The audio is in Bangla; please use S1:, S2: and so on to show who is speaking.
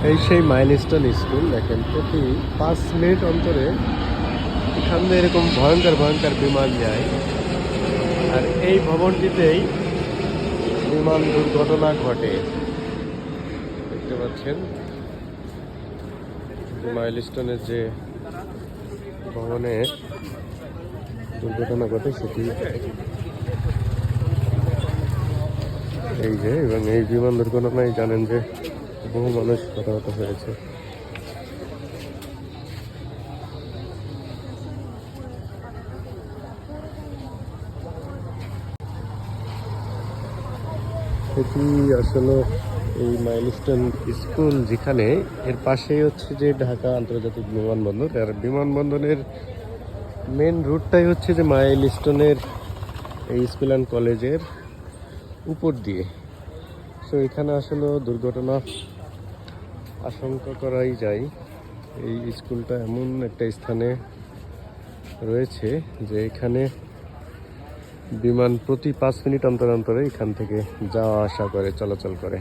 S1: এই সেই মাইলস্টোন স্কুল। দেখেন প্রতি 5 মিনিট অন্তরে এখান থেকে এরকম ভয়ঙ্কর ভয়ঙ্কর বিমান যায়। আর এই ভবনটিতেই বিমান দুর্ঘটনা ঘটে। দেখতে পাচ্ছেন মাইলস্টোনের যে ভবনে দুর্ঘটনা ঘটে সেটি এই যে, এবং এই বিমান দুর্ঘটনায় জানেন যে বহু মানুষ হতাহত হয়েছে। এটি আসলে এই মাইলস্টোন স্কুল যেখানে, এর পাশেই হচ্ছে যে ঢাকা আন্তর্জাতিক বিমানবন্দর। আর বিমানবন্দরের মেন রুটটাই হচ্ছে যে মাইলস্টোনের এই স্কুল অ্যান্ড কলেজের উপর দিয়ে। তো এখানে আসলে দুর্ঘটনা আশঙ্কা করাই যায়। এই স্কুলটা এমন একটা স্থানে রয়েছে যে এখানে বিমান প্রতি 5 মিনিট অন্তর অন্তরে এখান থেকে যাওয়া আসা করে, চলাচল করে।